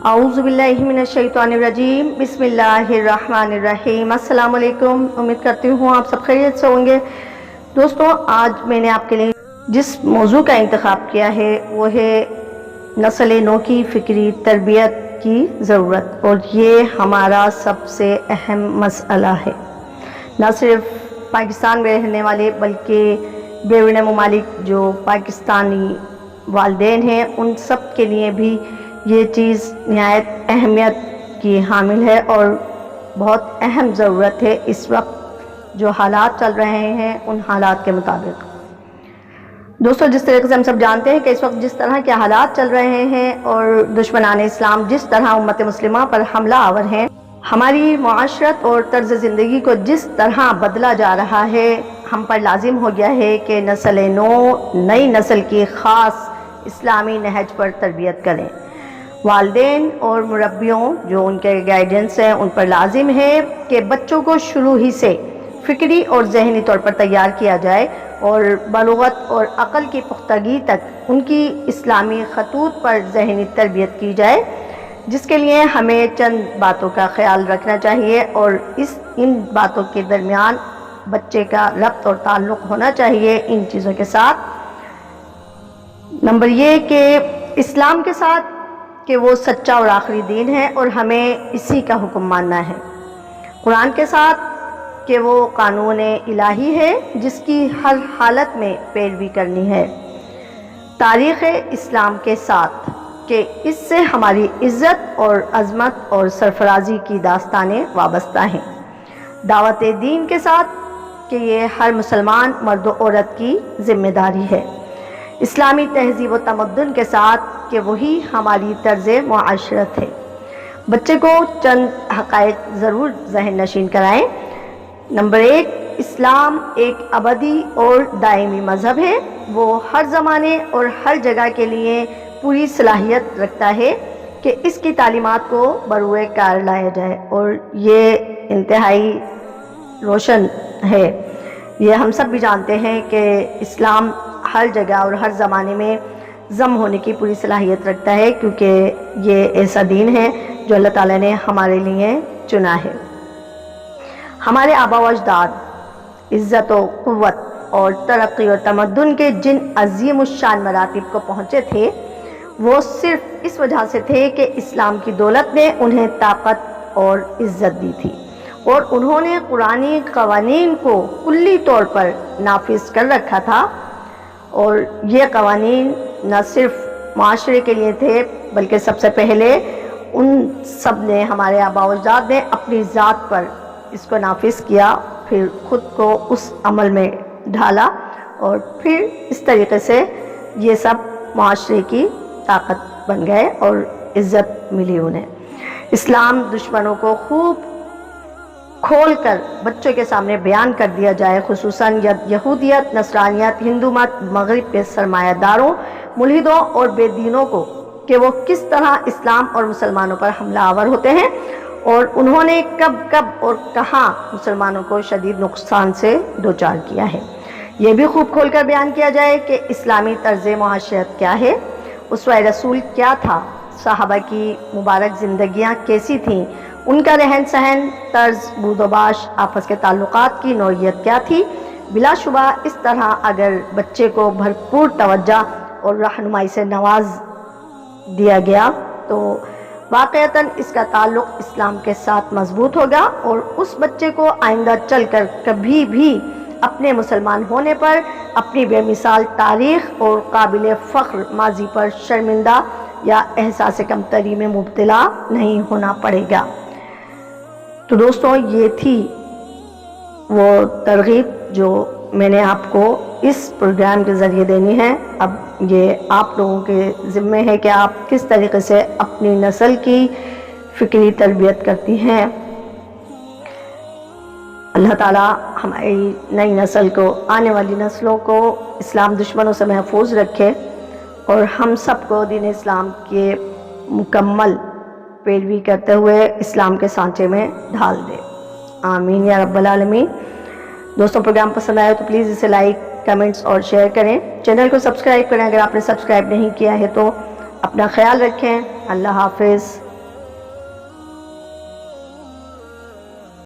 اعوذ باللہ من الشیطان الرجیم، بسم اللہ الرحمن الرحیم۔ السلام علیکم، امید کرتی ہوں آپ سب خیریت سے ہوں گے۔ دوستوں، آج میں نے آپ کے لیے جس موضوع کا انتخاب کیا ہے وہ ہے نسل نو کی فکری تربیت کی ضرورت، اور یہ ہمارا سب سے اہم مسئلہ ہے۔ نہ صرف پاکستان میں رہنے والے بلکہ بیرون ممالک جو پاکستانی والدین ہیں ان سب کے لیے بھی یہ چیز نہایت اہمیت کی حامل ہے اور بہت اہم ضرورت ہے اس وقت جو حالات چل رہے ہیں ان حالات کے مطابق۔ دوستو، جس طریقے سے ہم سب جانتے ہیں کہ اس وقت جس طرح کے حالات چل رہے ہیں اور دشمنان اسلام جس طرح امت مسلمہ پر حملہ آور ہیں، ہماری معاشرت اور طرز زندگی کو جس طرح بدلا جا رہا ہے، ہم پر لازم ہو گیا ہے کہ نسل نو نئی نسل کی خاص اسلامی نہج پر تربیت کریں۔ والدین اور مربیوں جو ان کے گائیڈنس ہیں ان پر لازم ہے کہ بچوں کو شروع ہی سے فکری اور ذہنی طور پر تیار کیا جائے اور بلوغت اور عقل کی پختگی تک ان کی اسلامی خطوط پر ذہنی تربیت کی جائے، جس کے لیے ہمیں چند باتوں کا خیال رکھنا چاہیے اور ان باتوں کے درمیان بچے کا ربط اور تعلق ہونا چاہیے ان چیزوں کے ساتھ۔ نمبر یہ کہ اسلام کے ساتھ کہ وہ سچا اور آخری دین ہے اور ہمیں اسی کا حکم ماننا ہے۔ قرآن کے ساتھ کہ وہ قانون الہی ہے جس کی ہر حالت میں پیروی کرنی ہے۔ تاریخ اسلام کے ساتھ کہ اس سے ہماری عزت اور عظمت اور سرفرازی کی داستانیں وابستہ ہیں۔ دعوت دین کے ساتھ کہ یہ ہر مسلمان مرد و عورت کی ذمہ داری ہے۔ اسلامی تہذیب و تمدن کے ساتھ کہ وہی ہماری طرز معاشرت ہے۔ بچے کو چند حقائق ضرور ذہن نشین کرائیں۔ نمبر 1، اسلام ایک ابدی اور دائمی مذہب ہے۔ وہ ہر زمانے اور ہر جگہ کے لیے پوری صلاحیت رکھتا ہے کہ اس کی تعلیمات کو بروئے کار لایا جائے، اور یہ انتہائی روشن ہے۔ یہ ہم سب بھی جانتے ہیں کہ اسلام ہر جگہ اور ہر زمانے میں ضم ہونے کی پوری صلاحیت رکھتا ہے، کیونکہ یہ ایسا دین ہے جو اللہ تعالیٰ نے ہمارے لیے چنا ہے۔ ہمارے آبا و اجداد عزت و قوت اور ترقی اور تمدن کے جن عظیم الشان مراتب کو پہنچے تھے وہ صرف اس وجہ سے تھے کہ اسلام کی دولت نے انہیں طاقت اور عزت دی تھی، اور انہوں نے قرآنی قوانین کو کلی طور پر نافذ کر رکھا تھا، اور یہ قوانین نہ صرف معاشرے کے لیے تھے بلکہ سب سے پہلے ان سب نے ہمارے آبا و اجداد نے اپنی ذات پر اس کو نافذ کیا، پھر خود کو اس عمل میں ڈھالا، اور پھر اس طریقے سے یہ سب معاشرے کی طاقت بن گئے اور عزت ملی انہیں۔ اسلام دشمنوں کو خوب کھول کر بچوں کے سامنے بیان کر دیا جائے، خصوصاً یہودیت، نصرانیت، ہندو مت، مغرب کے سرمایہ داروں، ملحدوں اور بے دینوں کو کہ وہ کس طرح اسلام اور مسلمانوں پر حملہ آور ہوتے ہیں، اور انہوں نے کب اور کہاں مسلمانوں کو شدید نقصان سے دوچار کیا ہے۔ یہ بھی خوب کھول کر بیان کیا جائے کہ اسلامی طرز معاشرت کیا ہے، اسوہ رسول کیا تھا، صحابہ کی مبارک زندگیاں کیسی تھیں، ان کا رہن سہن، طرز بود و باش، آپس کے تعلقات کی نوعیت کیا تھی۔ بلا شبہ اس طرح اگر بچے کو بھرپور توجہ اور رہنمائی سے نواز دیا گیا تو واقعتاً اس کا تعلق اسلام کے ساتھ مضبوط ہوگا، اور اس بچے کو آئندہ چل کر کبھی بھی اپنے مسلمان ہونے پر، اپنی بے مثال تاریخ اور قابل فخر ماضی پر شرمندہ یا احساس کمتری میں مبتلا نہیں ہونا پڑے گا۔ تو دوستوں، یہ تھی وہ ترغیب جو میں نے آپ کو اس پروگرام کے ذریعے دینی ہے۔ اب یہ آپ لوگوں کے ذمے ہے کہ آپ کس طریقے سے اپنی نسل کی فکری تربیت کرتی ہیں۔ اللہ تعالیٰ ہماری نئی نسل کو، آنے والی نسلوں کو اسلام دشمنوں سے محفوظ رکھے، اور ہم سب کو دین اسلام کے مکمل پیروی کرتے ہوئے اسلام کے سانچے میں ڈھال دے۔ آمین یا رب العالمین۔ دوستوں، پروگرام پسند آئے تو پلیز اسے لائک، کمنٹس اور شیئر کریں۔ چینل کو سبسکرائب کریں اگر آپ نے سبسکرائب نہیں کیا ہے تو۔ اپنا خیال رکھیں۔ اللہ حافظ۔